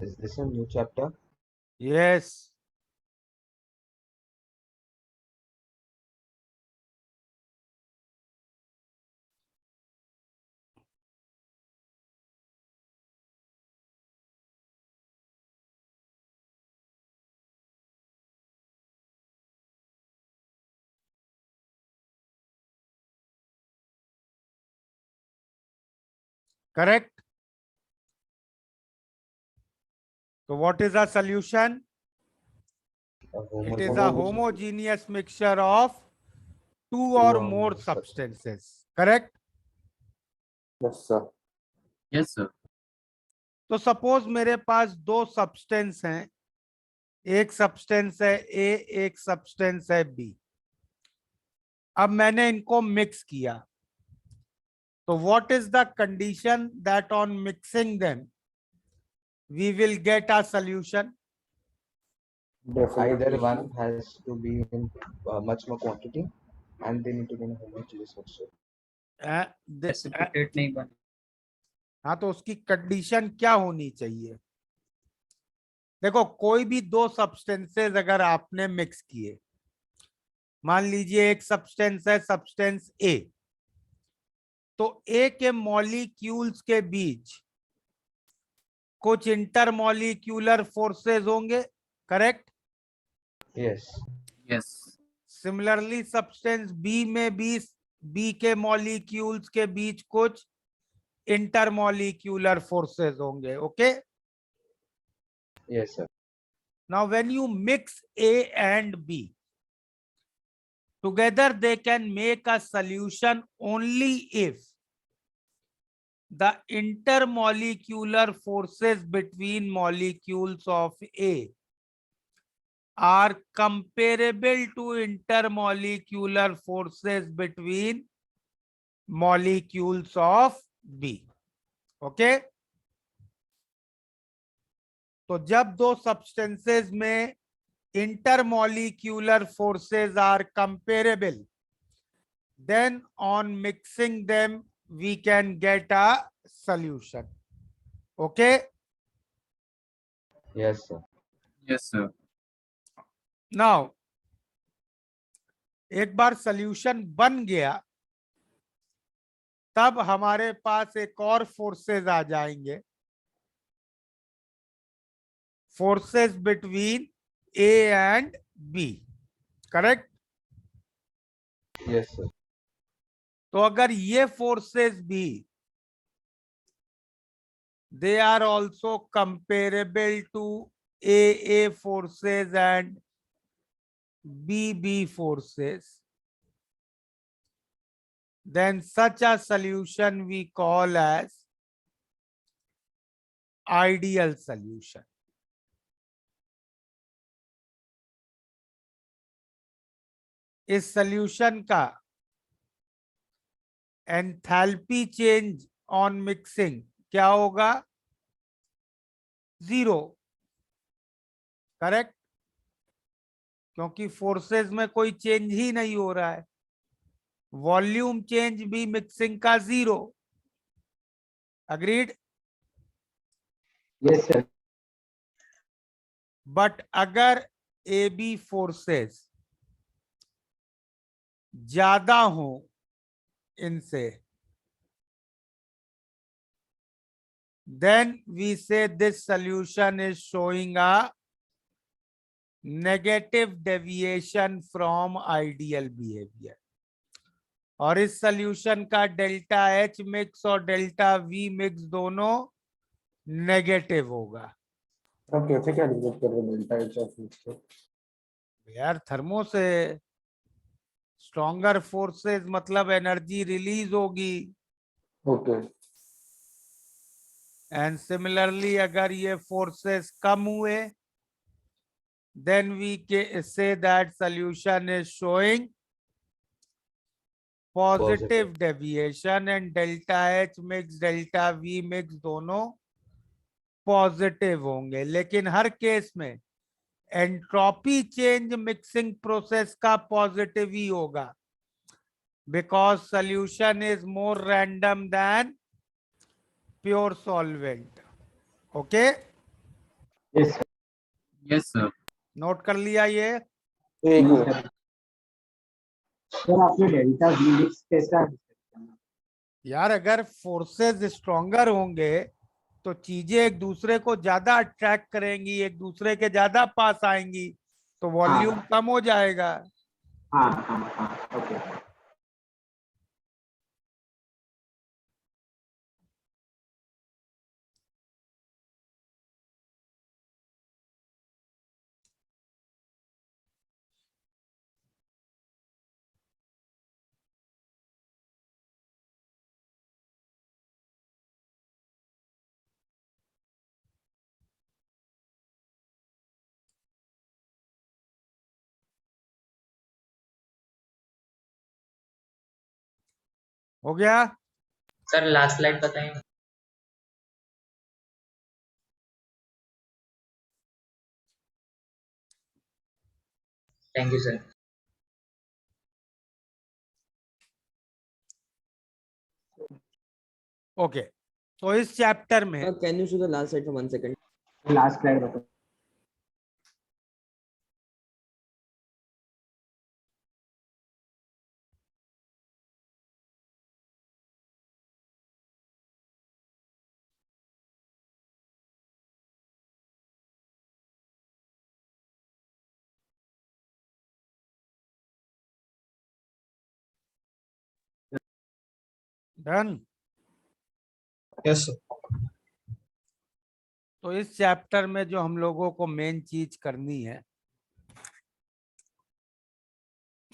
Is this a new chapter? Yes. Correct. So what is a solution? It is a homogeneous mixture of two or more substances. Correct. Yes, sir. Yes, sir. तो suppose मेरे पास दो substance हैं, एक substance है ए, एक substance है B. अब मैंने इनको मिक्स किया, तो what is the condition that on mixing them we will get a solution? Either one has to be in much more quantity, and they need to be in homogeneous mixture. Precipitate नहीं बने। हाँ, तो उसकी condition क्या होनी चाहिए? देखो, कोई भी दो सब्सटेंसेस अगर आपने मिक्स किए, मान लीजिए एक सब्सटेंस है सब्सटेंस ए, तो ए के मॉलिक्यूल्स के बीच कुछ इंटरमॉलिक्यूलर फोर्सेस होंगे। Correct. Yes. Yes. Similarly substance B में भी बी के मॉलिक्यूल्स के बीच कुछ इंटरमॉलिक्यूलर फोर्सेस होंगे। Okay. Yes, sir. Now when you mix A and B together, they can make a solution only if the intermolecular forces between molecules of A are comparable to intermolecular forces between molecules of B. Okay? तो जब दो substances में intermolecular forces are comparable, then on mixing them we can get a solution. Okay? Yes, sir. Yes, sir. Now, एक बार solution बन गया, तब हमारे पास एक और फोर्सेस आ जाएंगे, forces between A and B. Correct. Yes, sir. तो अगर ये फोर्सेस भी they are also comparable to A forces and B forces, then such a solution we call as ideal solution. इस सॉल्यूशन का एंथैल्पी चेंज ऑन मिक्सिंग क्या होगा? 0। Correct. क्योंकि forces में कोई चेंज ही नहीं हो रहा है। वॉल्यूम चेंज भी मिक्सिंग का 0। अग्रीड? Yes, sir. बट अगर ए बी फोर्सेस ज्यादा हो इनसे, then we say this solution is showing a negative deviation from ideal behavior. और इस सॉल्यूशन का डेल्टा एच मिक्स और डेल्टा वी मिक्स दोनों नेगेटिव होगा। कैसे कैलकुलेट कर रहे डेल्टा एच ऑफ मिक्सचर? यार, थर्मो से स्ट्रॉन्गर फोर्सेस मतलब एनर्जी रिलीज होगी। ओके। एंड सिमिलरली अगर ये फोर्सेस कम हुए, then we say that solution is showing positive deviation and delta H mix delta V mix दोनों पॉजिटिव होंगे। लेकिन हर केस में एंट्रोपी चेंज मिक्सिंग प्रोसेस का पॉजिटिव ही होगा, because solution is more random than pure solvent. Okay? Yes sir. Yes, sir. Note कर लिया ये? एक मिनट। सर आपने डेल्टा वी मिक्स कैसा? यार अगर फोर्सेस स्ट्रॉन्गर होंगे तो चीजें एक दूसरे को ज्यादा अट्रैक्ट करेंगी, एक दूसरे के ज्यादा पास आएंगी, तो वॉल्यूम कम हो जाएगा। हाँ हाँ हाँ ओके। हो गया? सर लास्ट स्लाइड बताएंगे? Thank you sir. ओके, तो इस चैप्टर में Can you show the last slide for 1 second? Last slide बताओ। डन। यस तो इस चैप्टर में जो हम लोगों को मेन चीज करनी है,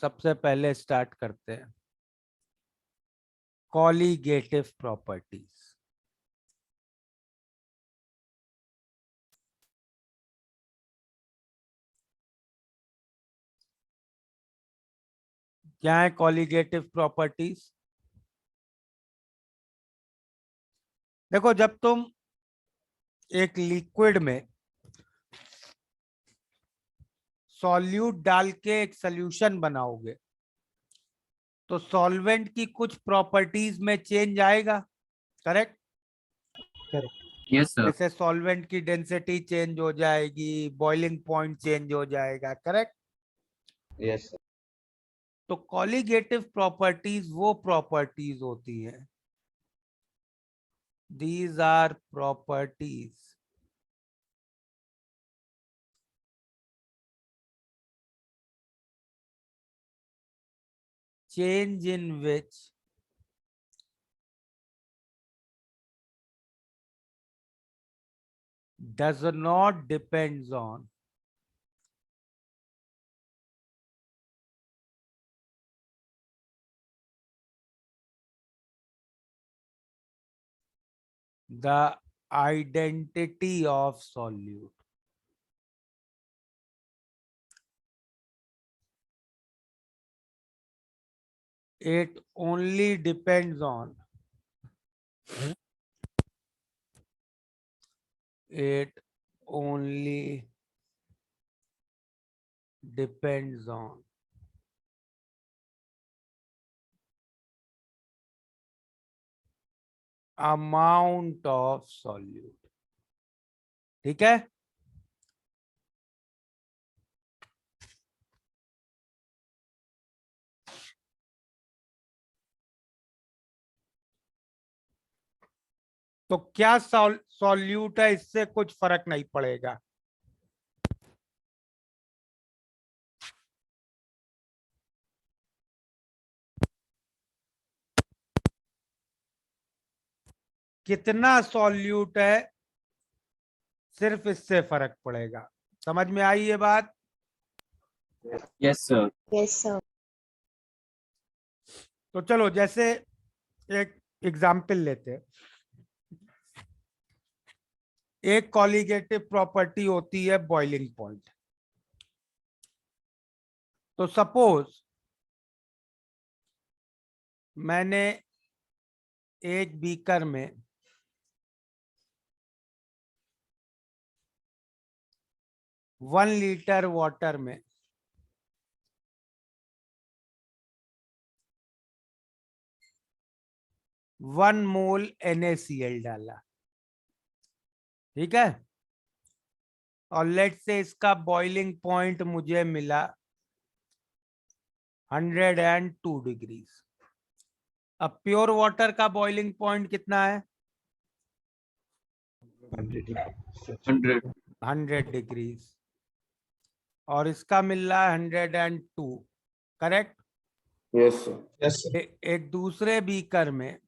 सबसे पहले स्टार्ट करते हैं कॉलीगेटिव प्रॉपर्टीज। क्या है कॉलीगेटिव प्रॉपर्टीज? देखो, जब तुम एक लिक्विड में सॉल्यूट डाल के एक सॉल्यूशन बनाओगे तो सॉल्वेंट की कुछ प्रॉपर्टीज में चेंज आएगा, करेक्ट? Yes, sir. जैसे सॉल्वेंट की डेंसिटी चेंज हो जाएगी, बॉइलिंग पॉइंट चेंज हो जाएगा, करेक्ट? यस तो कॉलीगेटिव प्रॉपर्टीज वो प्रॉपर्टीज होती हैं, these are properties change in which does not depends on the identity of solute. It only depends on it only depends on amount of solute. ठीक है? तो क्या सॉल्यूट है, इससे कुछ फर्क नहीं पड़ेगा। कितना सॉल्यूट है, सिर्फ इससे फर्क पड़ेगा। समझ में आई ये बात? Yes, sir. Yes, sir. तो चलो, जैसे एक एग्जाम्पल लेते हैं। एक कॉलीगेटिव प्रॉपर्टी होती है बॉइलिंग पॉइंट। तो सपोज मैंने एक बीकर में 1 लीटर वाटर में 1 मोल NaCl डाला, ठीक है? और लेट से इसका बॉइलिंग पॉइंट मुझे मिला 102 डिग्रीज। अब प्योर वाटर का बॉइलिंग पॉइंट कितना है? 100. 100 डिग्रीज। और इसका मिल रहा है 102, correct? Yes, sir. Yes, sir. एक दूसरे बीकर में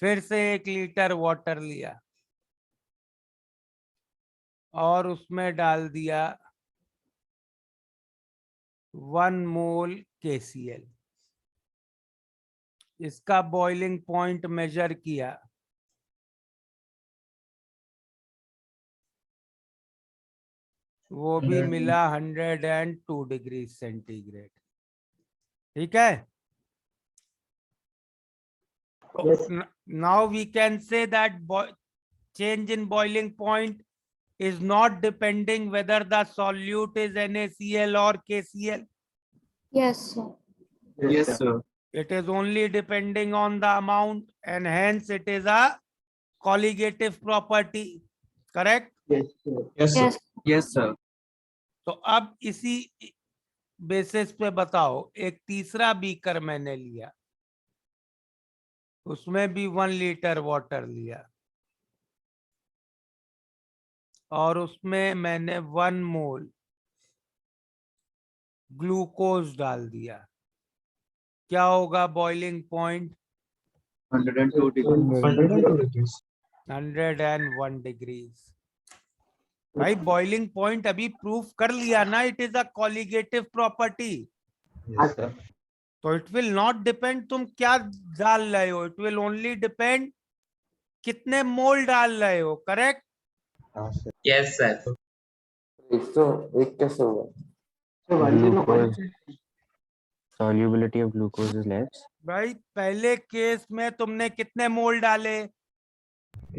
फिर से 1 लीटर वाटर लिया और उसमें डाल दिया 1 मोल KCl। इसका बॉइलिंग पॉइंट मेजर किया, वो भी मिला 102 डिग्री सेंटीग्रेड। ठीक है? Yes. Now we can say that change in boiling point is not depending whether the solute is NaCl or KCl. Yes, sir. Yes, sir. It is only depending on the amount, and hence it is a colligative property. Correct? Yes, sir. Yes, sir. Yes. Yes, sir. तो अब इसी basis पे बताओ, एक तीसरा beaker मैंने लिया, उसमें भी 1 लीटर वाटर लिया और उसमें मैंने 1 मोल ग्लूकोज डाल दिया। क्या होगा boiling point? 102 degrees. 102 degrees. 101 degrees. भाई बॉइलिंग पॉइंट अभी प्रूफ कर लिया ना, it is a colligative property. Yes, sir. तो इट विल नॉट डिपेंड तुम क्या डाल रहे हो, इट विल ओनली डिपेंड कितने मोल डाल रहे हो। करेक्ट? हाँ, sir. Yes, sir. तो एक कैसे हुआ? So 101. Glucose solubility of glucose is less. भाई पहले केस में तुमने कितने मोल डाले?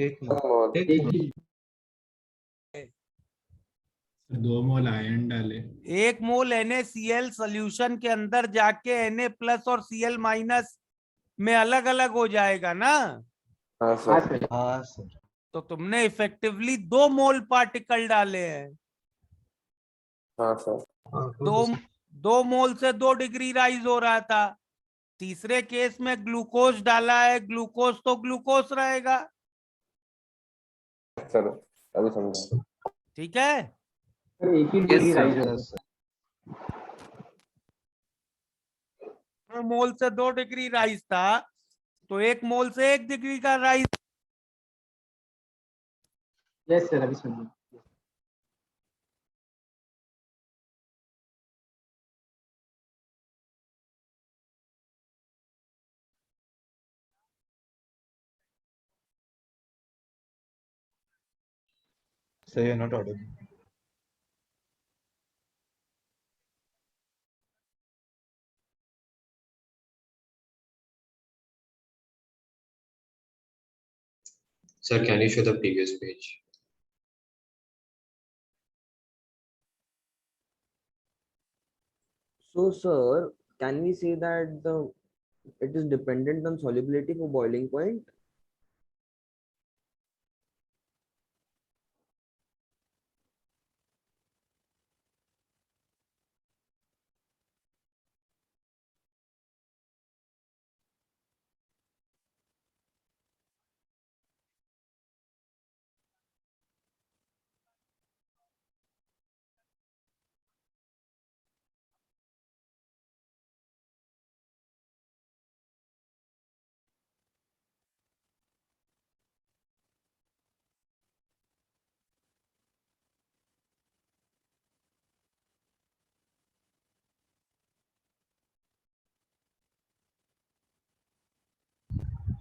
एक मोल. और एक मोल. 2 मोल आयन डाले। 1 मोल NaCl सोल्यूशन के अंदर जाके Na+ और Cl- में अलग अलग हो जाएगा ना। हाँ हाँ, सर। sir. हाँ, sir. तो तुमने इफेक्टिवली 2 मोल पार्टिकल डाले हैं। हाँ सर। दो मोल से 2 डिग्री राइज हो रहा था। तीसरे केस में ग्लूकोज डाला है, ग्लूकोज तो ग्लूकोज रहेगा। सर अभी समझा। ठीक है? सर एक ही Yes, डिग्री sir. राइज होगा। Yes, sir. 2 मोल से 2 डिग्री राइज था, तो 1 मोल से 1 डिग्री का राइज। यस सर, अभी समझा। So you're not audible. Sir, can you show the previous page? So, sir, can we say that it is dependent on solubility for boiling point?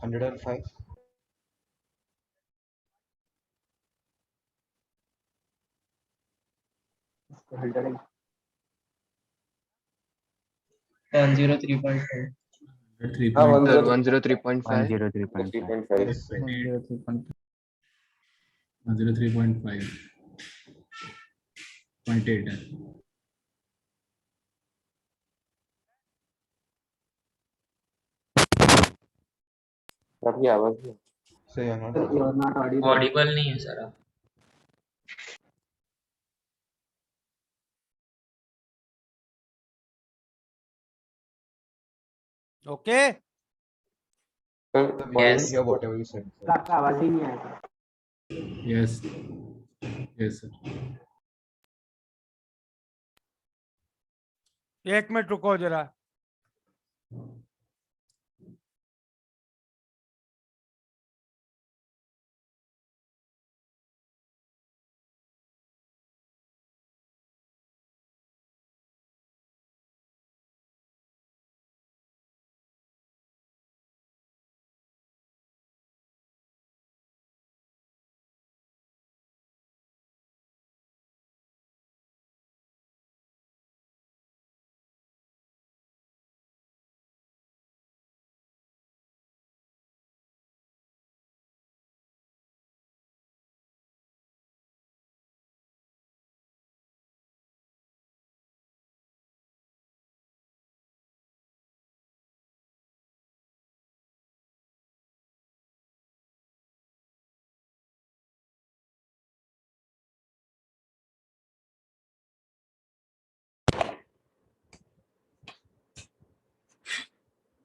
Hundred and five. Filtering. 103.5. 103.5. 103.5. Yes, sir. 103.5.8 है। आपकी आवाज नहीं। So you're not Sir, audible. you're not audible. Audible नहीं है sir आप. Okay. Sir, So we Yes. didn't hear whatever you said. Sir, आपका आवाज ही नहीं आया था. Yes. Yes, sir. 1 मिनट रुको जरा.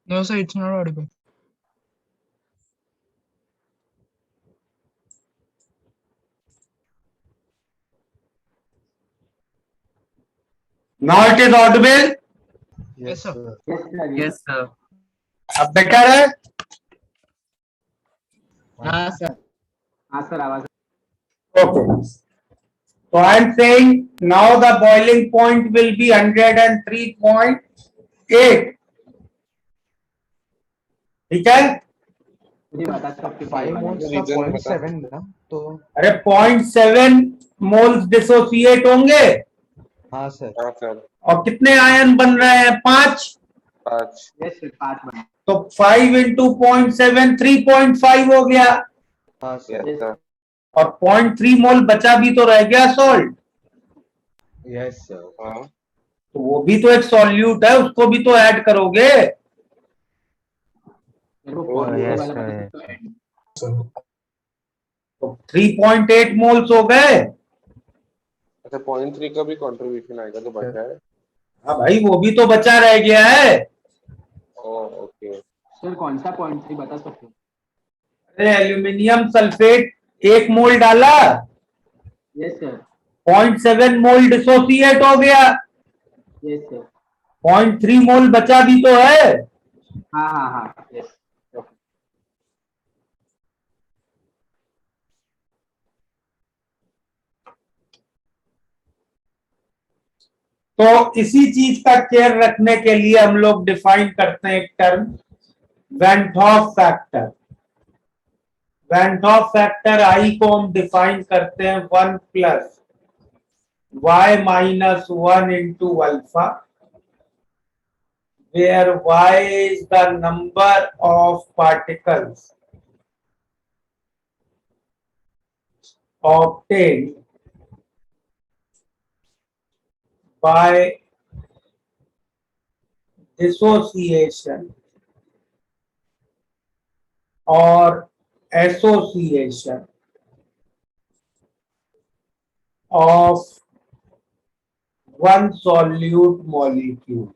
No, sir, it's not audible. Now it is audible. Yes, sir. Yes, sir. Yes, sir. अब better है. हाँ सर. हाँ सर, आवाज. Okay. So I am saying now the boiling point will be 103.8. ठीक है. मुझे बता सकते 5 moles का 0.7 ना तो. अरे 0.7 मोल्स डिसोसिएट होंगे. हाँ सर. हाँ सर, और कितने आयन बन रहे हैं? 5. 5. यस सर, 5 बन. तो 5 into 0.7 3.5 हो गया. हाँ Yes, सर. sir. और 0.3 मोल बचा भी तो रह गया सॉल्ट. Yes sir. हाँ. तो वो भी तो एक सॉल्यूट है, उसको भी तो ऐड करोगे. मेरे को Oh, पॉजिटिव yes, वाला बता sir. सकते हो. तो 3.8 मोल्स हो गए. अच्छा, 0.3 का भी कंट्रीब्यूशन आएगा तो बचा है. हाँ भाई, वो भी तो बचा रह गया है. ओह, ओके. सर, कौन सा 0.3 बता सकते हो? अरे एल्यूमिनियम सल्फेट 1 मोल डाला, यस सर. 0.7 मोल डिसोसिएट हो गया. Yes sir. 0.3 मोल बचा भी तो है. हाँ हाँ हाँ. यस. तो इसी चीज का केयर रखने के लिए हम लोग डिफाइन करते हैं एक term, van't Hoff factor. Van't Hoff factor i को हम डिफाइन करते हैं 1 plus y minus 1 into alpha, where y is the number of particles obtained by dissociation or association of one solute molecule.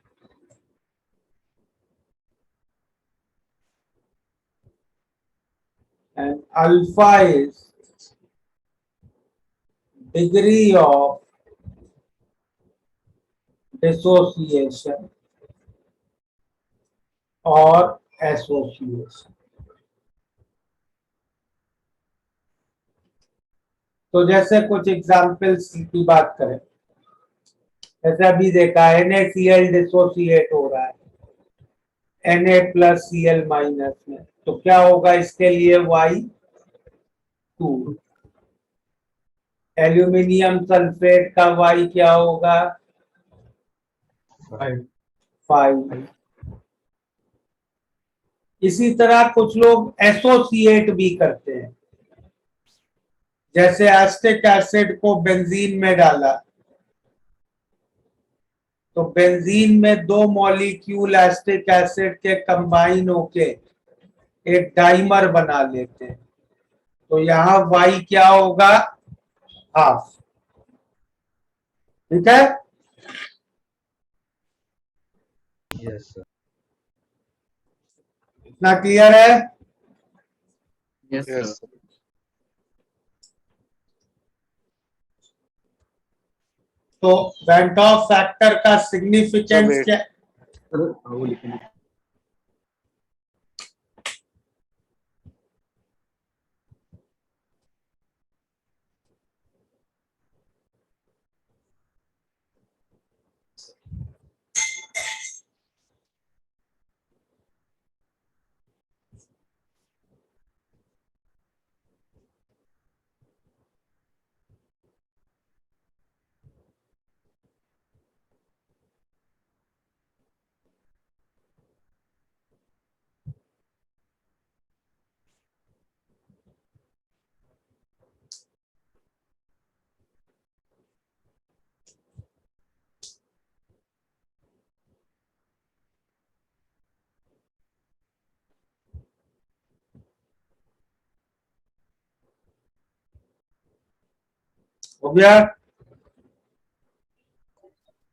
And alpha is degree of dissociation or association. तो जैसे कुछ examples की बात करें, जैसे अभी देखा NaCl डिसोसिएट हो रहा है Na प्लस Cl माइनस में, तो क्या होगा इसके लिए Y2. एल्यूमिनियम सल्फेट का Y क्या होगा? 5. इसी तरह कुछ लोग एसोसिएट भी करते हैं, जैसे एसिटिक एसिड को बेंजीन में डाला तो बेंजीन में 2 मॉलिक्यूल एसिटिक एसिड के कंबाइन होके एक डाइमर बना लेते हैं. तो यहाँ y क्या होगा, हाफ। ठीक है, Yes, sir. इतना क्लियर है? Yes, sir. Yes, sir. तो वेंट ऑफ फैक्टर का सिग्निफिकेंस wait. क्या? वो लिखना हो गया?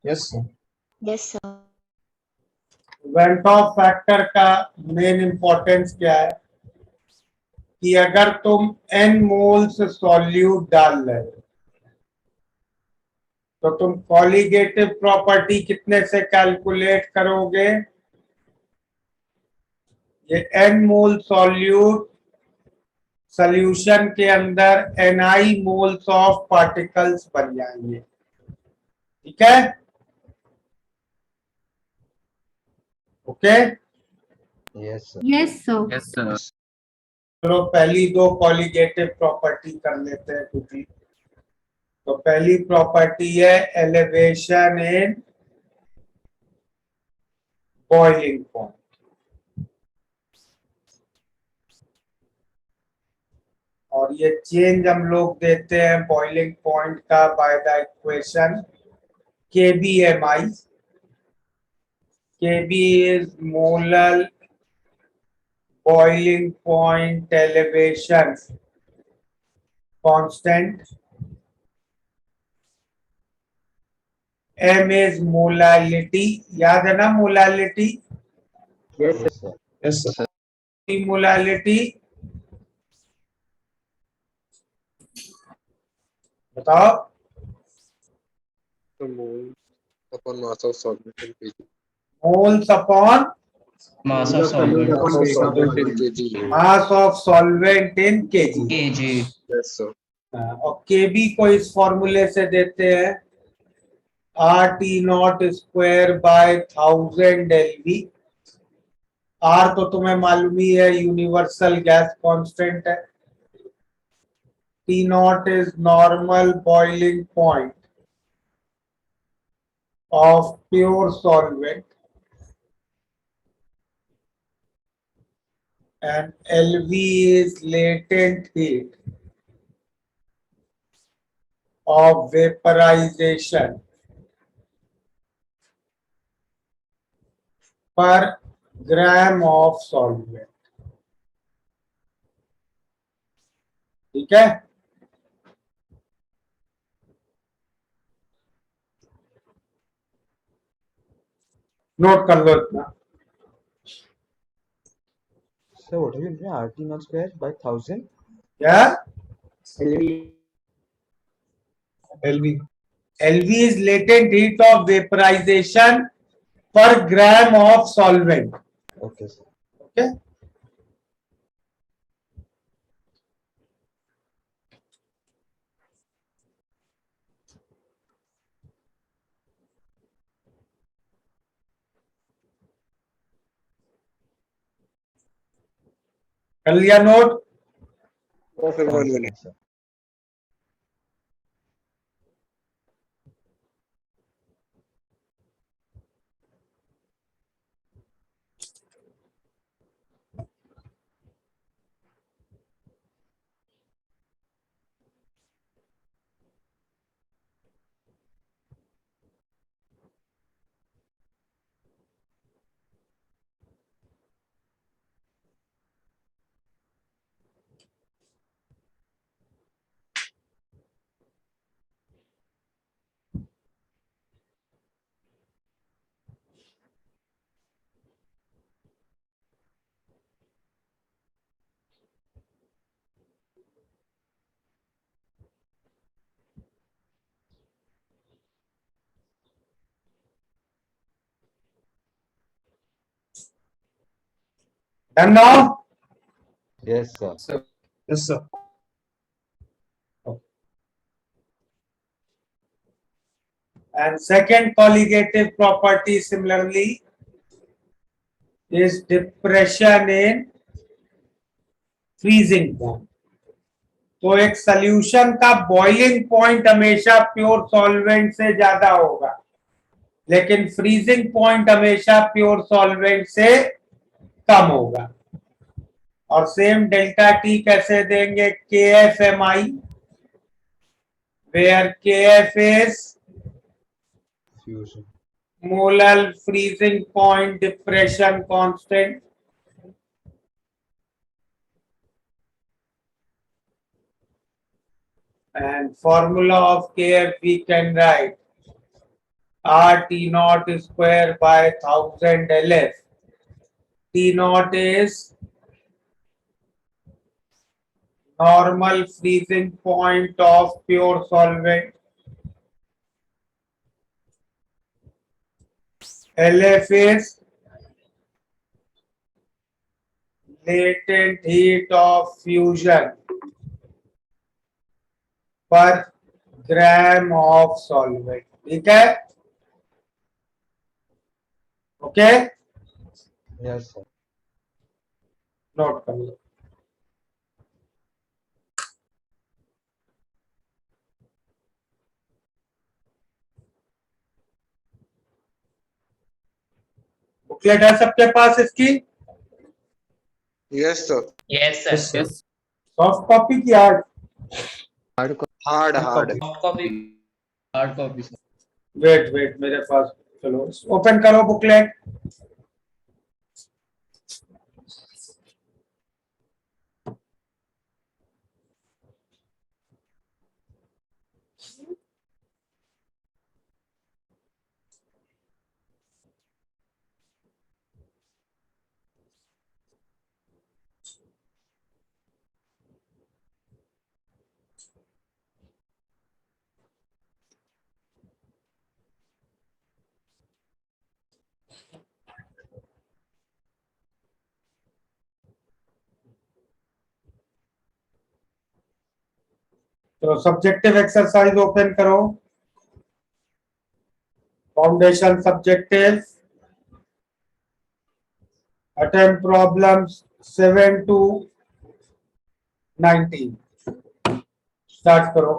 Yes, sir. Yes, sir. Went Hoff factor का मेन इंपॉर्टेंस क्या है कि अगर तुम n मोल्स सॉल्यूट डाल रहे हो तो तुम कॉलिगेटिव प्रॉपर्टी कितने से कैलकुलेट करोगे? ये n मोल सॉल्यूट सॉल्यूशन के अंदर ni मोल्स ऑफ पार्टिकल्स बन जाएंगे। ठीक है, okay. Yes, sir. Yes, sir. Yes, sir. चलो पहली दो कॉलिगेटिव प्रॉपर्टी कर लेते हैं क्विकली। तो पहली प्रॉपर्टी है एलिवेशन इन बॉइलिंग पॉइंट। और ये चेंज हम लोग देते हैं बॉइलिंग पॉइंट का by the equation KBMI। KB is molar boiling point elevation constant, M is molality, याद है ना molality? Yes Yes, sir. Yes, sir. Molality बताओ। The mole upon mass of solvent in kg. Moles upon Mass of solvent. Mass of solvent in kg. Mass of solvent in KG. kg. Yes, sir. और केबी को इस फॉर्मूले से देते हैं RT square by 1000 LV। R तो तुम्हें मालूम ही है, यूनिवर्सल गैस कांस्टेंट है। T0 is normal boiling point of pure solvent and LV is latent heat of vaporization per gram of solvent। ठीक है, नोट कर लो इतना। So what will be RT naught square by 1000? क्या? LV LV. LV is latent heat of vaporization per gram of solvent। Okay, sir. Okay, कर लिया note? Okay, 1 minute. Sir. Done now? Yes, sir. Yes, sir. And second colligative property similarly is depression in freezing point. तो एक solution का boiling point हमेशा pure solvent से ज्यादा होगा, लेकिन फ्रीजिंग पॉइंट हमेशा प्योर सॉल्वेंट से कम होगा. और सेम डेल्टा टी कैसे देंगे? के एफ एम आई, वेयर के F is Fusion. Molar freezing point depression constant. And formula of KF we can write R T naught square by 1000 LF. T naught is normal freezing point of pure solvent. LF is latent heat of fusion per gram of solvent. ठीक है? Okay, Yes, sir. Note कर लो. Booklet है सबके पास इसकी? Yes, sir. Yes, sir. Yes. Soft copy की hard? Hard, hard. Soft copy. Hard copy, sir. Wait मेरे पास, चलो ओपन करो बुकलेट. तो सब्जेक्टिव एक्सरसाइज ओपन करो. Foundation subjective, attempt problems 7 to 19. Start करो.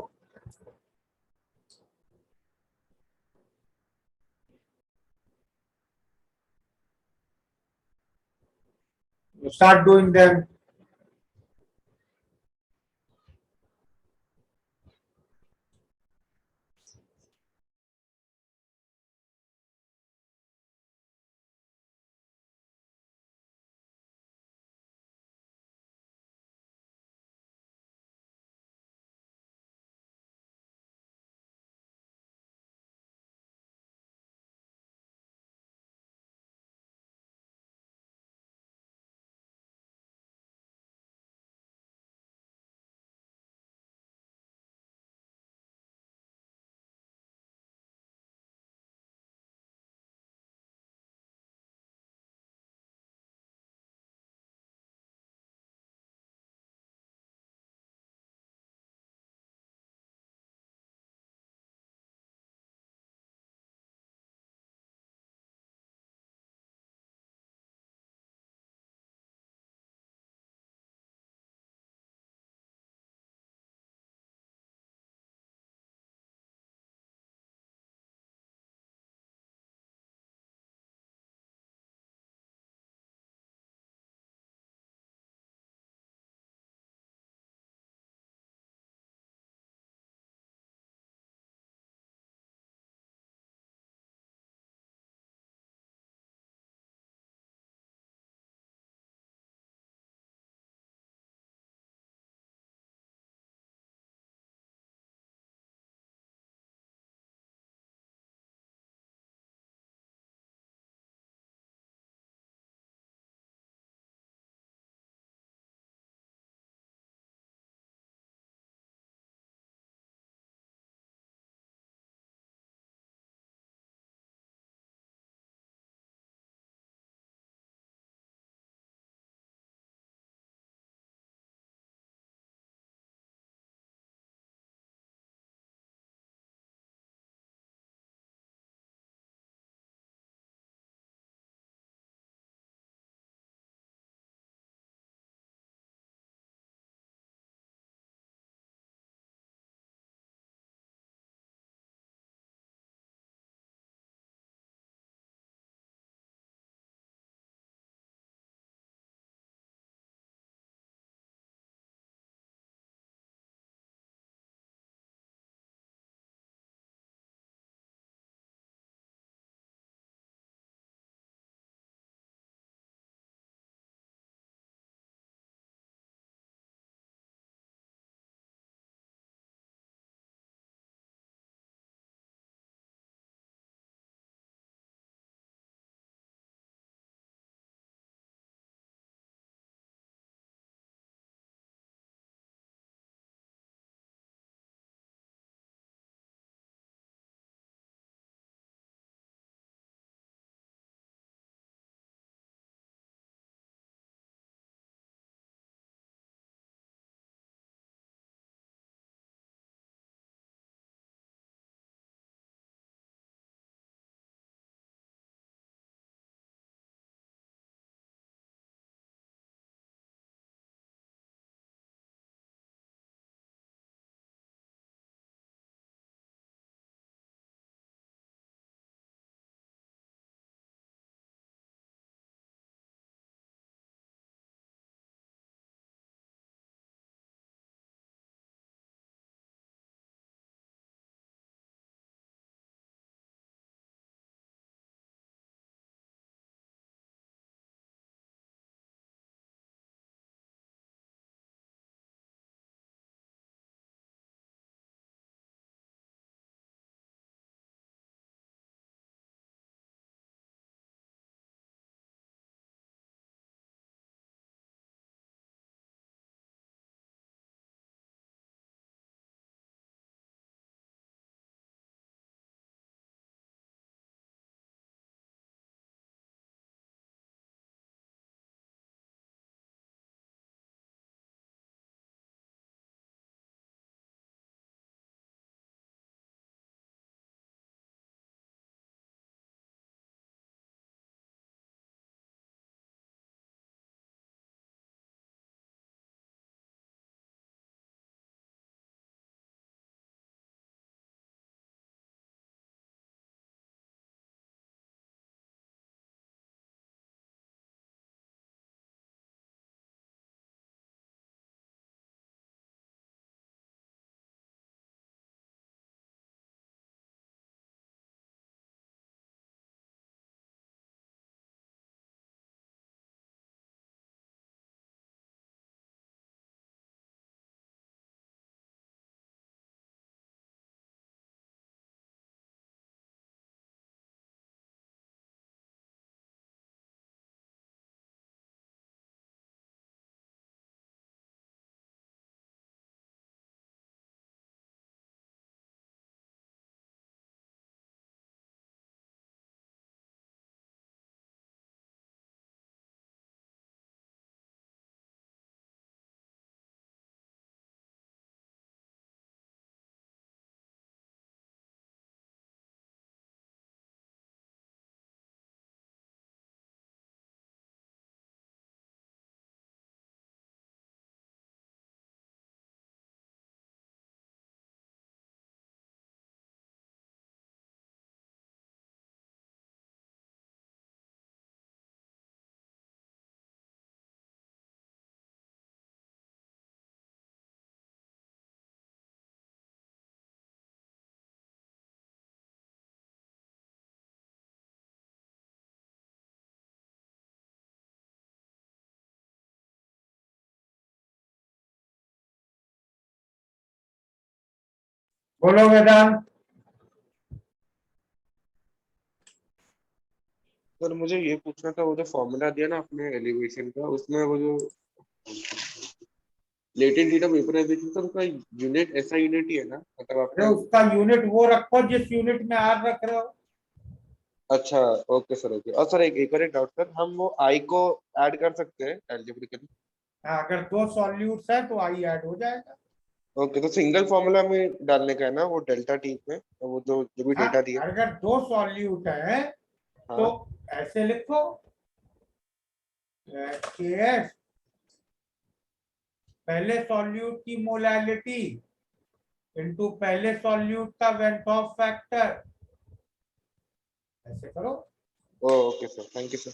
Start doing them. बोलो वेदांत। सर मुझे ये पूछना था, वो जो फॉर्मूला दिया ना आपने एलिवेशन का, उसमें वो जो latent heat of vaporisation, sir उसका यूनिट ऐसा यूनिट ही है ना, मतलब अरे आपने। उसका यूनिट वो रखो जिस यूनिट में आर रख रहे हो। अच्छा, ओके सर, ओके। और सर एक और एक डाउट सर, हम वो आई को ऐड कर सकते हैं एल्जेब्रिकली? हाँ, अगर दो सॉल्यूट्स है तो आई ऐड हो जाएगा। ओके, तो सिंगल फॉर्मूला में डालने का है ना वो डेल्टा टी में, तो वो जो भी हाँ, डेटा दिया। अगर दो सॉल्यूट है तो हाँ। ऐसे लिखो KS पहले सॉल्यूट की मोलैलिटी इनटू पहले सॉल्यूट का वेंट ऑफ फैक्टर, ऐसे करो। Okay sir, thank you sir.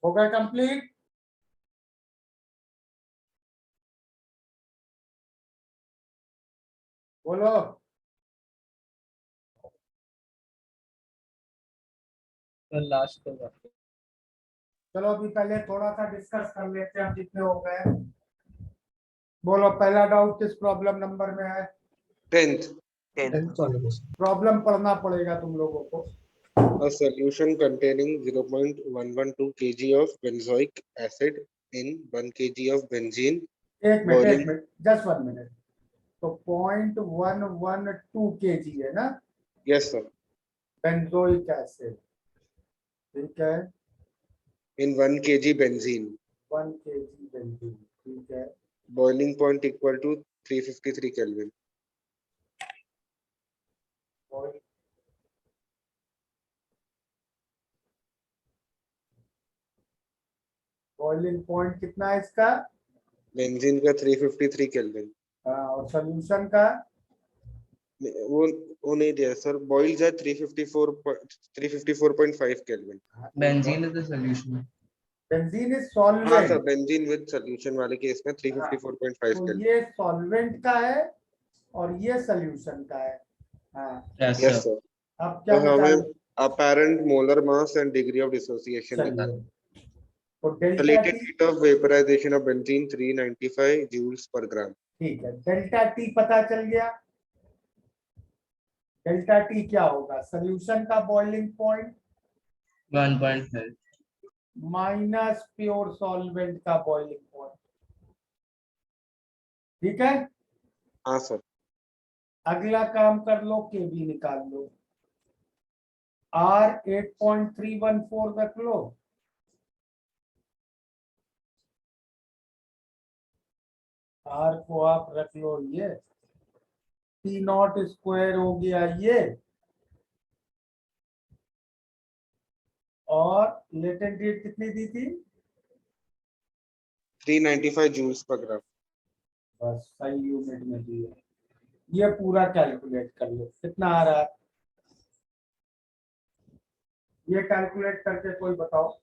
हो गया कंप्लीट? बोलो। लास्ट होगा। चलो अभी पहले थोड़ा सा डिस्कस कर लेते हैं, हम जितने हो गए। बोलो पहला डाउट किस प्रॉब्लम नंबर में है? 10th. प्रॉब्लम पढ़ना पड़ेगा तुम लोगों को। A solution containing 0.112 kg of benzoic acid in 1 kg of benzene. एक Boiling. Minute, just 1 minute. तो 0.112 kg है ना Yes, sir. बेंजोइक एसिड, ठीक है? In 1 kg benzene. 1 kg benzene, ठीक है? Boiling point equal to 353 Kelvin. Boiling point कितना है इसका? बेंजीन का 353 केल्विन। और सॉल्यूशन का? वो नहीं दिया सर। बॉइल्स है 354.5 kelvin. Benzene is the solution. Benzene is हाँ solvent. Sir, benzene with solution वाले केस में 354.5 तो केल्विन। ये सॉल्वेंट का है और ये सॉल्यूशन का है। हाँ, यस सर। अब क्या तो हमें निकाल? apparent molar mass and degree of dissociation निकालना। तो delta Related T, heat of vaporization of benzene 395 joules per gram। ठीक है, डेल्टा टी पता चल गया। डेल्टा टी क्या होगा? सॉल्यूशन का boiling point 1.5 minus pure solvent का बॉइलिंग पॉइंट, ठीक है? हाँ सर। अगला काम कर लो, के बी निकाल लो। आर 8.314 रख लो। आर को आप रख लो, ये टी नॉट स्क्वायर हो गया ये, और लेटेंट हीट कितनी दी थी? 395 joules per gram। बस सही यूनिट में दी है। ये पूरा कैलकुलेट कर लो, कितना आ रहा है ये कैलकुलेट करके कोई बताओ।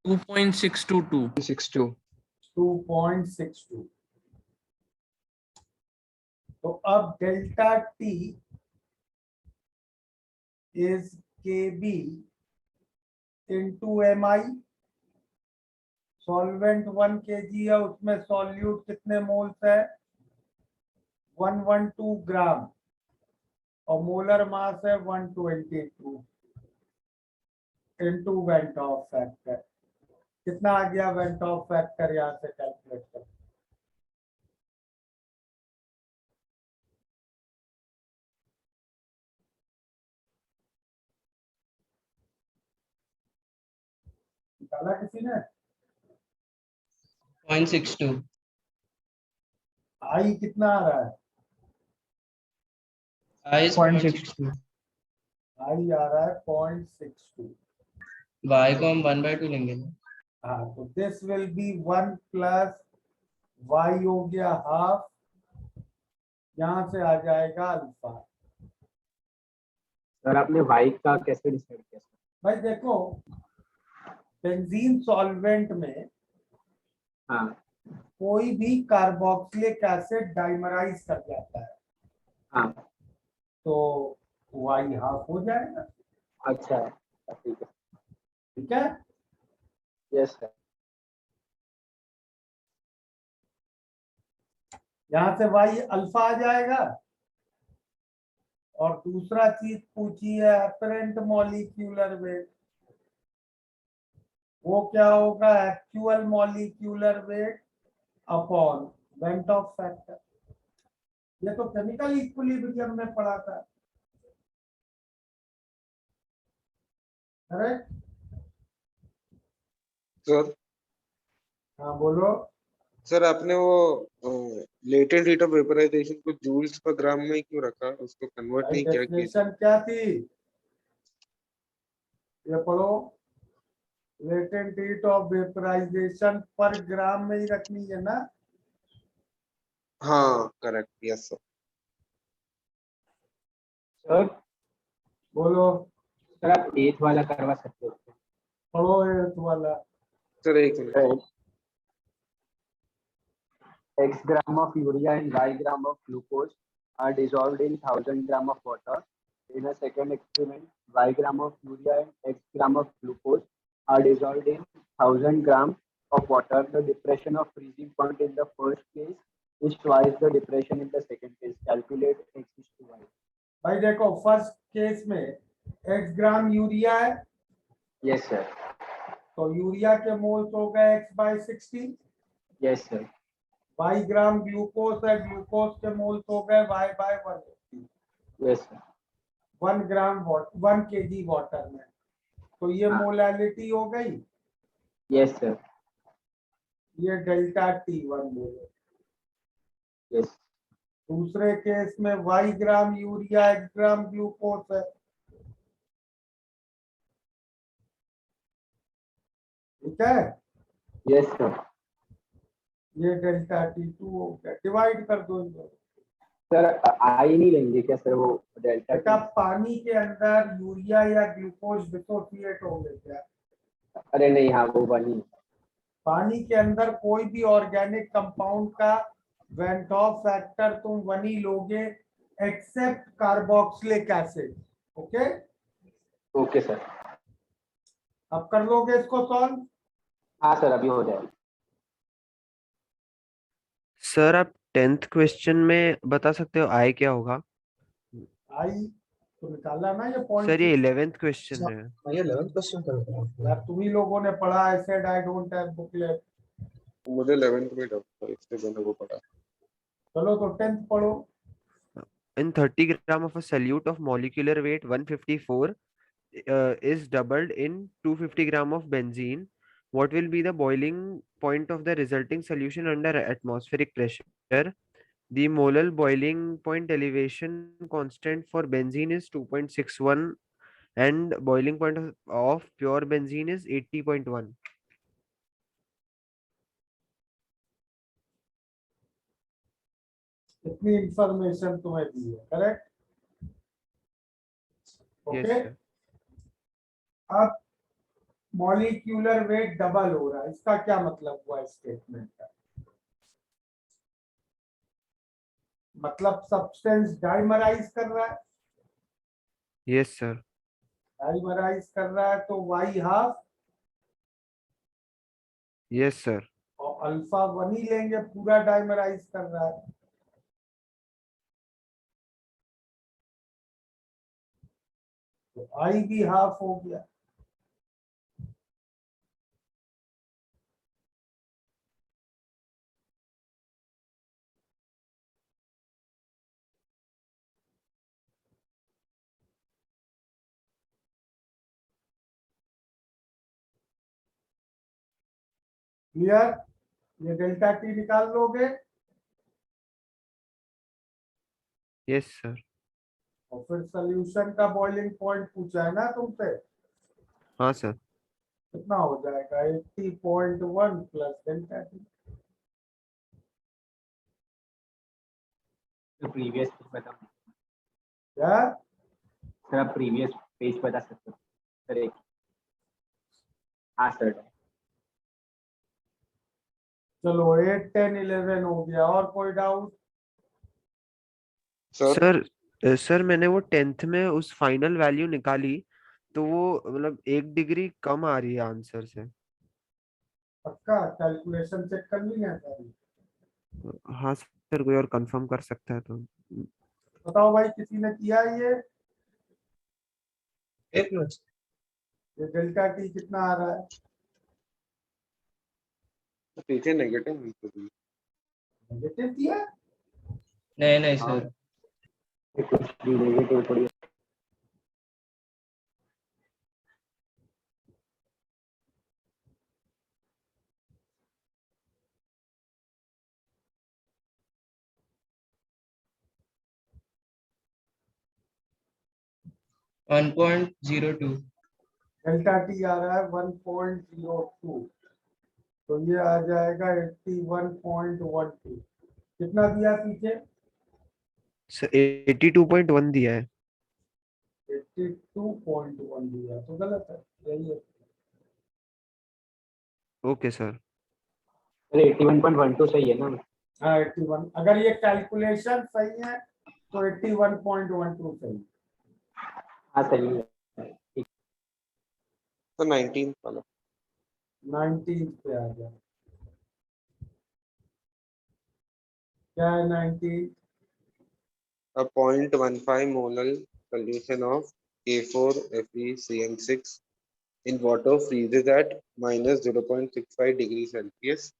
टू 2.622 2.62। तो अब डेल्टा टी इज के बी इंटू एम आई। सॉल्वेंट 1 kg है, उसमें सॉल्यूट कितने मोल्स है? 112 ग्राम, और मोलर मास है 122 इंटू वेंट ऑफ फैक्टर। कितना आ गया वेंट ऑफ फैक्टर? यहाँ से कैलकुलेट कर। निकाला किसी ने? 0.62 आई कितना आ रहा है? I is 0.62 आई आ रहा है 0.62। y को हम 1/2 लेंगे ना। हाँ, तो this will be 1 plus y हो गया हाफ, यहाँ से आ जाएगा अल्फा। सर आपने वाई का कैसे डिसाइड किया? भाई देखो, बेंजीन सॉल्वेंट में हाँ कोई भी कार्बोक्सिलिक एसिड डाइमराइज कर जाता है, हाँ, तो वाई हाफ हो जाएगा। अच्छा ठीक है। ठीक है, यस सर। यहाँ से वाई अल्फा आ जाएगा। और दूसरा चीज पूछी है अपरेंट मॉलिक्यूलर वेट, वो क्या होगा? Actual molecular weight upon went Hoff factor. ये तो केमिकल इक्विलिब्रियम में पढ़ा था। करेक्ट? सर हाँ बोलो। सर आपने वो लेटेंट हीट ऑफ वेपराइजेशन को जूल्स पर ग्राम में क्यों रखा? उसको कन्वर्ट नहीं किया कि डेफिनेशन क्या थी? ये पढ़ो, लेटेंट हीट ऑफ वेपराइजेशन पर ग्राम में ही रखनी है ना। हाँ करेक्ट, यस सर। सर बोलो, सर आप 8 वाला करवा सकते हो। पढ़ो एट वाला। सर एक minute. X gram of urea and Y gram of glucose are dissolved in 1000 gram of water. In a second experiment, Y gram of urea and X gram of glucose are dissolved in 1000 gram of water. The depression of freezing point in the first case is twice the depression in the second case. Calculate X is to Y. भाई देखो, first case में x gram urea है, Yes sir. तो urea के moles हो गए x/60। Yes sir. y gram glucose है, glucose के मोल्स हो गए y/180। Yes sir. 1 ग्राम 1 kg वाटर में, तो ये हाँ। मोलालिटी हो गई। Yes sir. ये डेल्टा T1 बोलो। Yes. दूसरे केस में y gram urea x gram glucose है, ठीक है। Yes sir. ये डेल्टा T2 हो गया, डिवाइड कर दो इन दोनों। सर आई नहीं लेंगे क्या सर वो डेल्टा बेटा पानी के अंदर यूरिया या ग्लूकोज डिसोसिएट होंगे क्या? अरे नहीं हाँ वो बनी पानी के अंदर कोई भी ऑर्गेनिक कंपाउंड का वेंट ऑफ फैक्टर तुम वही लोगे except carboxylic acid. Okay, okay sir. अब कर लोगे इसको सॉल्व? हाँ सर अभी हो जाएगा। सर आप 10th क्वेश्चन में बता सकते हो आई क्या होगा? आई तो निकाला ना ये पॉइंट। सर ये 11th क्वेश्चन है। ये 11th क्वेश्चन कर रहा हूँ। यार तुम ही लोगों ने पढ़ा है, said I don't have booklet. मुझे 11th में डाउट था, इसलिए मैंने वो पढ़ा। चलो तो 10th पढ़ो। In 30 gram of a solute of molecular weight 154 is doubled in 250 gram of benzene. What will be the boiling point of the resulting solution under atmospheric pressure? The molar boiling point elevation constant for benzene is 2.61 and boiling point of pure benzene is 80.1. इतनी information तुम्हें दी है, correct? Yes, okay, sir. अब molecular weight double हो रहा है, इसका क्या मतलब हुआ स्टेटमेंट का? मतलब सब्सटेंस डाइमराइज कर रहा है। Yes, sir. डाइमराइज कर रहा है तो वाई हाफ Yes, sir. और अल्फा 1 ही लेंगे, पूरा डाइमराइज कर रहा है। तो आई भी हाफ हो गया। क्लियर? ये डेल्टा टी निकाल लोगे Yes, sir. और फिर सोल्यूशन का बॉइलिंग पॉइंट पूछा है ना तुमसे, हाँ सर। कितना हो जाएगा? 80.1 प्लस डेल्टा टी। प्रीवियस बता क्या सर आप प्रीवियस पेज बता सकते हो सर एक? हाँ सर। चलो 8 10 11 हो गया। और कोई डाउट? सर मैंने वो 10th में उस फाइनल वैल्यू निकाली तो वो मतलब 1 डिग्री कम आ रही है आंसर से। पक्का कैलकुलेशन चेक कर ली है सारी? हाँ सर, कोई और कंफर्म कर सकता है तो। बताओ भाई, किसी ने किया ये? एक मिनट। ये डेल्टा टी कितना आ रहा है? पीछे नेगेटिव नेगेटिव दिया? नहीं सर। कुछ भी नेगेटिव थोड़ी 1.02. डेल्टा टी आ रहा है 1.02, तो ये आ जाएगा 81.12। कितना दिया पीछे? सर 82.1 दिया है। 82.1 दिया, तो गलत है, यही है। Okay sir. अरे 81.12 सही है ना? हाँ 81, अगर ये कैलकुलेशन सही है तो 81.12 सही है। हाँ सही है। तो 19 वाला 19 पे आ गया। क्या है 19? a 0.15 molar solution of K4FeCN6 in water freezes at minus 0.65 degrees Celsius.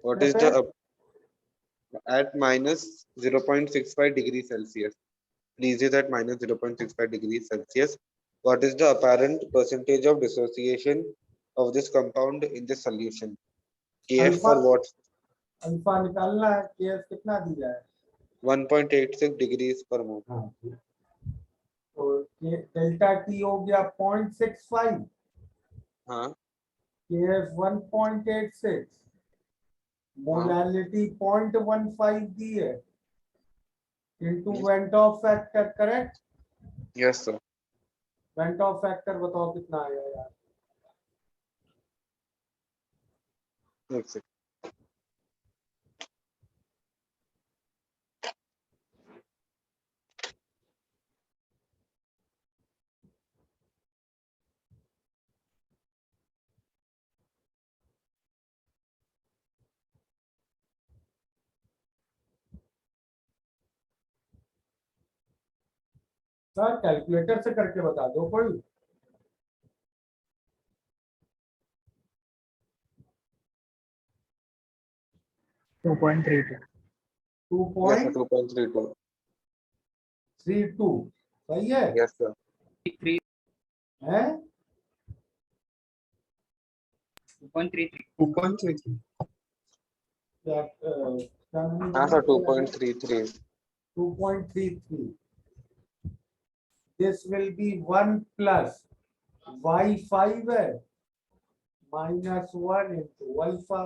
What is the at minus 0.65 degrees Celsius? Freezes at minus 0.65 degrees Celsius. What is the apparent percentage of dissociation of this compound in the solution? KF for what? Alpha निकालना है, KF कितना दिया है? 1.86 degrees per mole. हाँ, तो ये delta T हो गया 0.65, हाँ केएफ 1.86, मोलालिटी 0.15 दी है, into went Hoff factor, correct? yes sir. Went Hoff factor बताओ कितना आया यार? एक second. सर कैलकुलेटर से करके बता दो कोई। 2.32। Yes sir, 2.32. 2.32 सही है? Yes sir. हैं? 2.33। क्या क्या मैंने हाँ बोला? sir, 2.33. 2.33. This will be 1 plus y5 है minus 1 into alpha.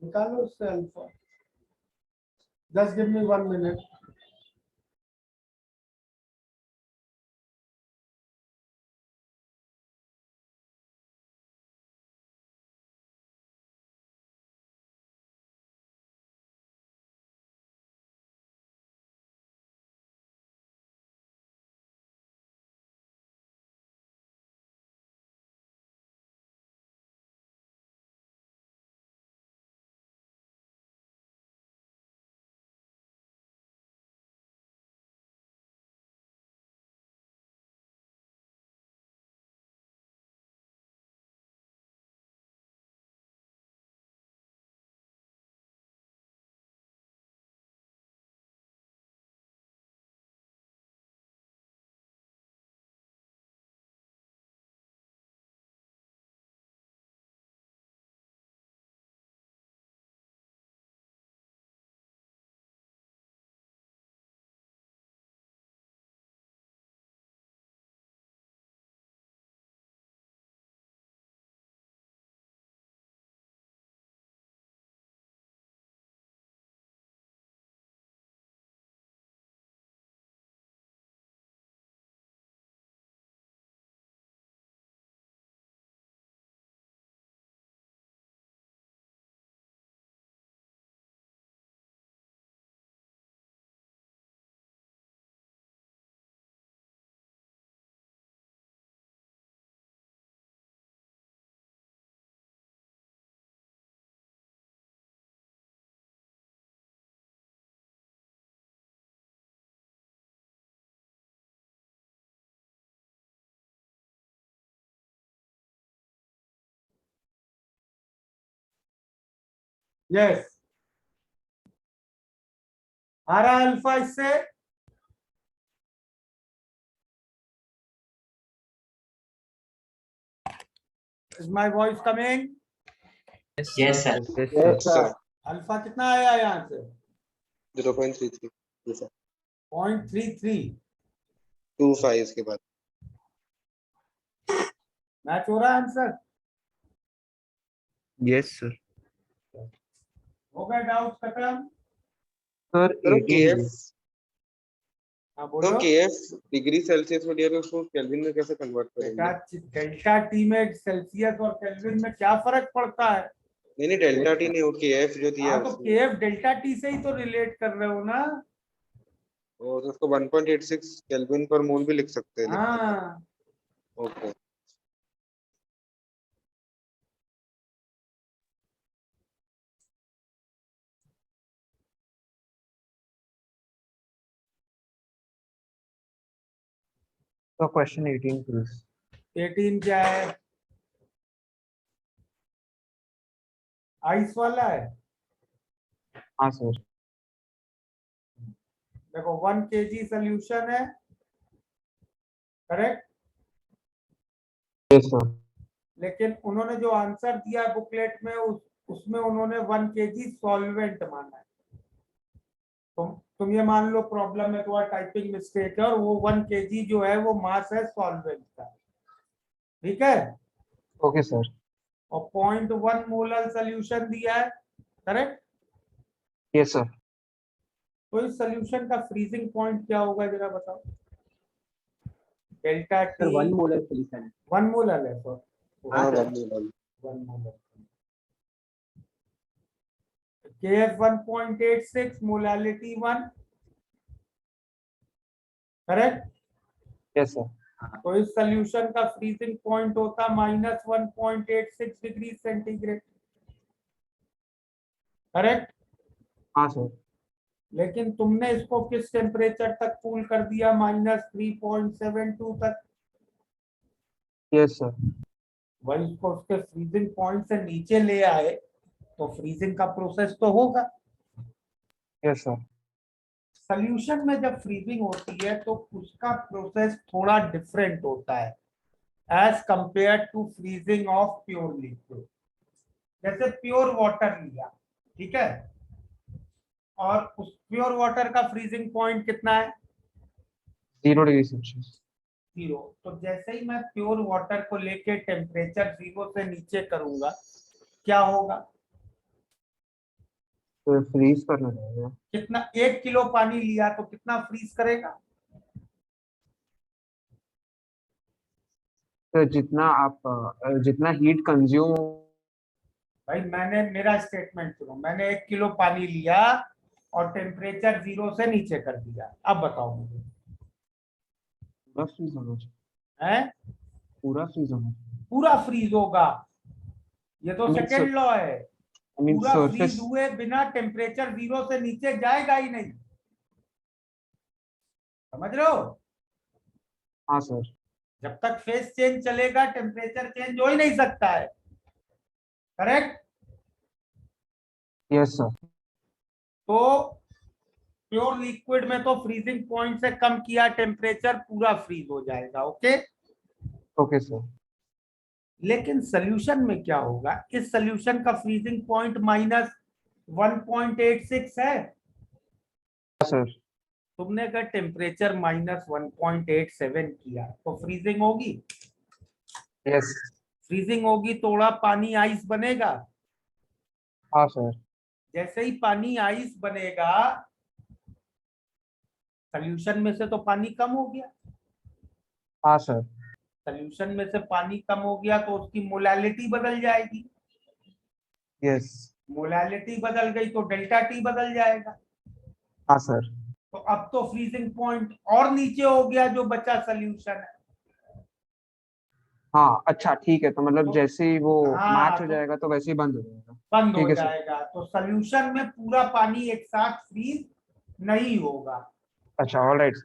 निकालो उससे alpha. Just give me 1 minute. Yes. आ रहा है अल्फा इससे? Is my voice coming? Yes sir। Yes Yes sir। sir। Alpha कितना आया यहाँ से? 0.33. Yes sir. 0.33 25 के बाद। मैच हो रहा है आंसर? Yes, sir. हो गया डाउट खत्म? Sir, सर 18 KF हाँ तो बोलो KF डिग्री सेल्सियस में दिया तो उसको केल्विन में कैसे कन्वर्ट बेटा। करेंगे? डेल्टा टी में सेल्सियस और केल्विन में क्या फर्क पड़ता है? नहीं डेल्टा टी नहीं, वो KF जो दिया हाँ है तो उसमें। केएफ डेल्टा टी से ही तो रिलेट कर रहे हो ना। और उसको 1.86 केल्विन पर मोल भी लिख सकते हैं लेकिन। हाँ ओके। So question 18, please. 18 क्या है? आइस वाला है। हाँ सर। देखो 1 kg सोल्यूशन है, करेक्ट? Yes, sir. लेकिन उन्होंने जो आंसर दिया बुकलेट में उसमें उन्होंने 1 kg सॉल्वेंट माना है। तुम ये मान लो प्रॉब्लम है, तुम्हारा टाइपिंग मिस्टेक है और वो 1 kg जो है वो मास है सॉल्वेंट का, ठीक है? Okay, sir. और 0.1 मोलर सोल्यूशन दिया है, करेक्ट? Yes, sir. तो इस सोल्यूशन का फ्रीजिंग पॉइंट क्या होगा जरा बताओ? Delta sir T 1 molar solution है। 1 मोलर है सर। हाँ हाँ, sir. 1 molar. KF 1.86 molality 1, correct? Yes, sir. तो इस सोल्यूशन का फ्रीजिंग पॉइंट होता -1.86 डिग्री सेंटीग्रेड, करेक्ट? हाँ सर। लेकिन तुमने इसको किस टेम्परेचर तक कूल कर दिया? -3.72 तक। Yes, sir. वही इसको उसके फ्रीजिंग पॉइंट से नीचे ले आए तो फ्रीजिंग का प्रोसेस तो होगा। Yes, sir. सोल्यूशन में जब फ्रीजिंग होती है तो उसका प्रोसेस थोड़ा डिफरेंट होता है as compare to freezing of pure liquid. जैसे प्योर वाटर लिया, ठीक है, और उस प्योर वाटर का फ्रीजिंग पॉइंट कितना है? 0 degree Celsius. 0। तो जैसे ही मैं प्योर वाटर को लेके टेम्परेचर 0 से नीचे करूंगा क्या होगा? तो फ्रीज करना रहेगा। कितना? 1 किलो पानी लिया तो कितना फ्रीज करेगा? तो जितना आप जितना हीट कंज्यूम। भाई मेरा स्टेटमेंट सुनो। मैंने 1 किलो पानी लिया और टेम्परेचर 0 से नीचे कर दिया। अब बताओ मुझे, पूरा फ्रीज होना चाहिए। है? पूरा फ्रीज होना चाहिए। पूरा फ्रीज होगा, ये तो I mean, सेकेंड लॉ है। I mean पूरा surface. फ्रीज हुए बिना टेम्परेचर 0 से नीचे जाएगा ही नहीं, समझ रहे हो? हाँ सर। जब तक फेज चेंज चलेगा टेम्परेचर चेंज हो ही नहीं सकता है, करेक्ट? Yes sir. तो प्योर लिक्विड में तो फ्रीजिंग पॉइंट से कम किया टेम्परेचर पूरा फ्रीज हो जाएगा, ओके? Okay sir. लेकिन सोल्यूशन में क्या होगा? इस सोल्यूशन का फ्रीजिंग पॉइंट -1.86 है। सर तुमने अगर टेम्परेचर -1.87 किया तो फ्रीजिंग होगी? यस। फ्रीजिंग होगी, थोड़ा पानी आइस बनेगा। हाँ सर। जैसे ही पानी आइस बनेगा सोल्यूशन में से तो पानी कम हो गया। हाँ सर। सोल्यूशन में से पानी कम हो गया तो उसकी मोलालिटी बदल जाएगी। यस। मोलालिटी बदल गई तो डेल्टा टी बदल जाएगा। हाँ सर। तो अब तो फ्रीजिंग पॉइंट और नीचे हो गया जो बचा सोल्यूशन है। हाँ अच्छा ठीक है, तो मतलब तो, जैसे ही वो हाँ, मैच हो तो जाएगा तो वैसे ही बंद हो जाएगा। बंद ठीक हो है सर। जाएगा। तो सोल्यूशन में पूरा पानी एक साथ फ्रीज नहीं होगा। अच्छा ऑलराइट।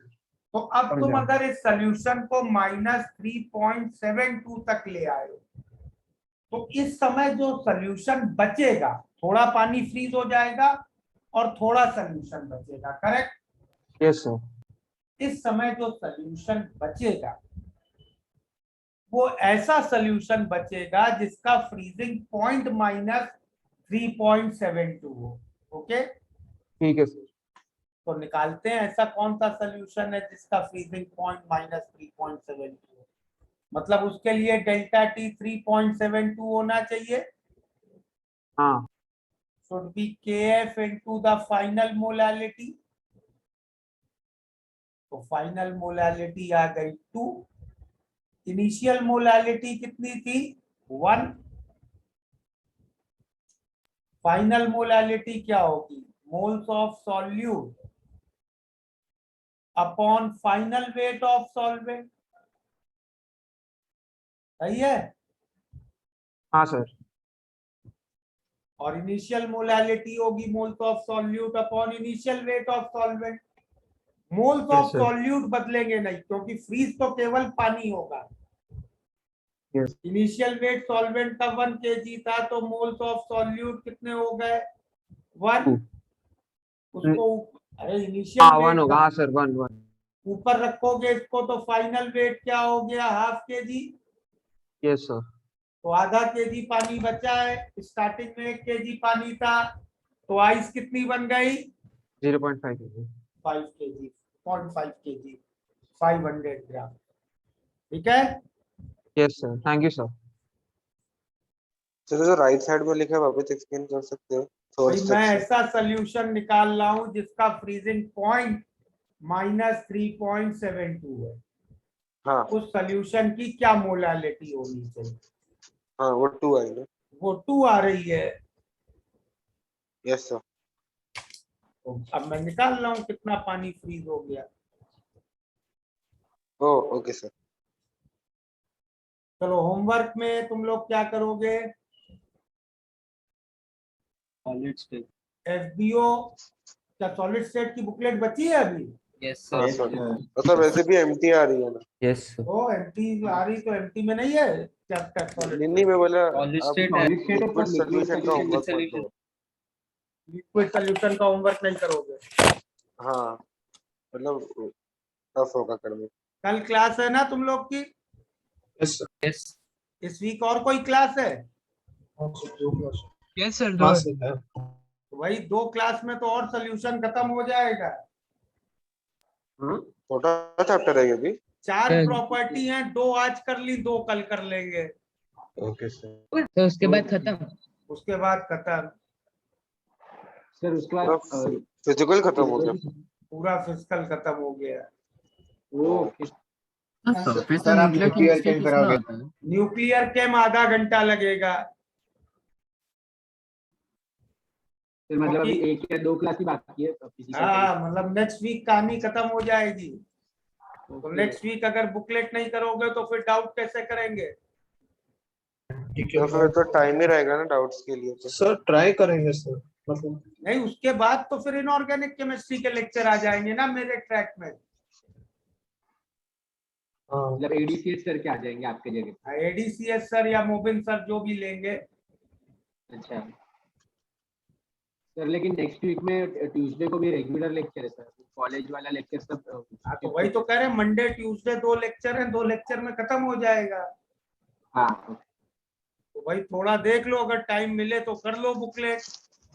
तो अब तुम समझा। अगर इस सोल्यूशन को -3.72 तक ले आए तो इस समय जो सोल्यूशन बचेगा, थोड़ा पानी फ्रीज हो जाएगा और थोड़ा सोल्यूशन बचेगा, करेक्ट? Yes sir. इस समय जो सोल्यूशन बचेगा वो ऐसा सोल्यूशन बचेगा जिसका फ्रीजिंग पॉइंट -3.72 हो, ओके? ठीक है सर। तो निकालते हैं ऐसा कौन सा सोल्यूशन है जिसका फ्रीजिंग पॉइंट -3.72, मतलब उसके लिए डेल्टा टी 3.72 होना चाहिए। हाँ should be kf into the final molality। तो फाइनल मोलालिटी आ गई 2, इनिशियल मोलालिटी कितनी थी 1, फाइनल मोलालिटी क्या होगी moles of solute upon final weight of solvent, सही है। हाँ सर। और इनिशियल मोलालिटी होगी moles of solute upon initial weight of solvent. Moles Yes, of sir. Solute बदलेंगे नहीं क्योंकि फ्रीज तो केवल पानी होगा। Yes. इनिशियल वेट सॉल्वेंट का 1 kg था तो मोल्स ऑफ सॉल्यूट कितने हो गए 1। उसको अरे हाँ इनिशियल 1 होगा। वेट हाँ सर 1 ऊपर रखोगे इसको तो फाइनल वेट क्या हो गया ½ kg। Yes sir. तो आधा kg पानी बचा है, स्टार्टिंग में 1 kg पानी था तो आइस कितनी बन गई 0.5 kg। 5 kg 0.5 kg 500 ग्राम, ठीक है। Yes sir, thank you sir. Sir जो राइट साइड में लिखा है वापस एक्सप्लेन कर सकते हो भाई फर्स्ट मैं स्टेप ऐसा सोल्यूशन निकाल रहा हूं जिसका फ्रीजिंग पॉइंट -3.72 है। हाँ उस सोल्यूशन की क्या मोलालिटी होनी चाहिए, हाँ वो 2 आई ना। वो 2 आ रही है। Yes sir. तो अब मैं निकाल रहा हूं कितना पानी फ्रीज हो गया। ओ ओके सर। चलो होमवर्क में तुम लोग क्या करोगे, सॉलिड स्टेट। एफबीओ क्या सॉलिड स्टेट की बुकलेट बची है अभी। Yes, हाँ sir. सर सर वैसे भी एम्प्टी आ रही है ना। Yes. तो एमटी आ रही तो एमटी में नहीं है चैप्टर सॉलिड नहीं मैं बोला Solid आप state है। लिक्विड सोल्यूशन का Liquid होमवर्क मत solution. दो। लिक्विड सोल्यूशन का होमवर्क नहीं करोगे। हाँ मतलब टफ होगा करने। कल क्लास है ना तुम लोग की, Yes. इस वीक और कोई क्लास है। Yes, sir. तो वही 2 क्लास में तो और सोल्यूशन खत्म हो जाएगा। छोटा चैप्टर है ये भी। 4 Yeah. प्रॉपर्टी हैं, 2 आज कर ली 2 कल कर लेंगे, ओके सर। तो उसके बाद खत्म। उसके बाद खत्म। सर उसके पूरा बाद फिजिकल खत्म हो गया। पूरा फिजिकल खत्म हो गया। वो सर आप न्यूक्लियर केम कराओगे? न्यूक्लियर केम आधा घंटा लगेगा। फिर मतलब अभी 1 या 2 क्लास ही बाकी है तो हाँ मतलब नेक्स्ट वीक कहानी खत्म हो जाएगी। तो नेक्स्ट वीक अगर बुकलेट नहीं करोगे तो फिर डाउट कैसे करेंगे। तो फिर तो टाइम ही रहेगा ना डाउट्स के लिए तो। सर ट्राई करेंगे सर, मतलब नहीं उसके बाद तो फिर इनऑर्गेनिक केमिस्ट्री के लेक्चर आ जाएंगे ना मेरे ट्रैक में। मतलब एडीसीएस सर के आ जाएंगे आपके जगह। एडीसीएस सर या मोबिन सर जो भी लेंगे। अच्छा सर, लेकिन नेक्स्ट वीक में ट्यूसडे को भी रेगुलर लेक्चर है सर, कॉलेज वाला लेक्चर सब। हाँ तो वही तो कह रहे हैं मंडे ट्यूसडे 2 लेक्चर हैं, 2 लेक्चर में खत्म हो जाएगा। हाँ तो भाई थोड़ा देख लो, अगर टाइम मिले तो कर लो बुकलेट।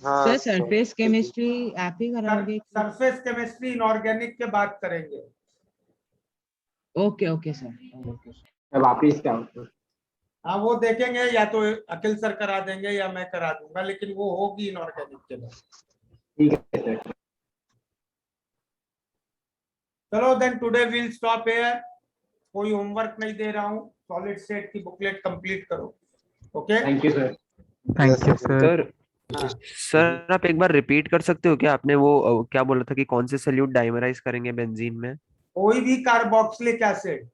हाँ सर सरफेस केमिस्ट्री आप ही कराओगे? सरफेस केमिस्ट्री इनऑर्गेनिक के बाद करेंगे। Okay okay sir. वापिस क्या होता है? हाँ वो देखेंगे, या तो अखिल सर करा देंगे या मैं करा दूंगा, लेकिन वो होगी इनऑर्गेनिक के बाद। ठीक है सर। चलो then today will stop here. कोई होमवर्क नहीं दे रहा हूँ, सॉलिड स्टेट की बुकलेट कंप्लीट करो। Okay thank you sir. Thank you, sir. Sir sir आप एक बार रिपीट कर सकते हो क्या? आपने वो क्या बोला था कि कौन से सल्यूट डाइमराइज करेंगे बेंजीन में? कोई भी carboxylic acid.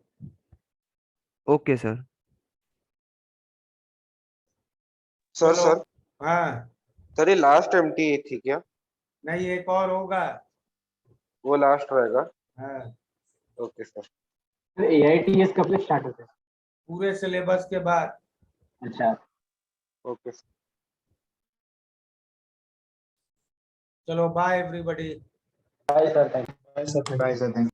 Okay sir. Sir चलो। सर हाँ सर ये लास्ट एम्प्टी थी क्या? नहीं एक और होगा। वो लास्ट रहेगा। हाँ ओके सर। एआईटीएस कब से स्टार्ट होता है? पूरे सिलेबस के बाद। अच्छा ओके सर। चलो bye everybody. Bye sir, thank you. Bye sir, thank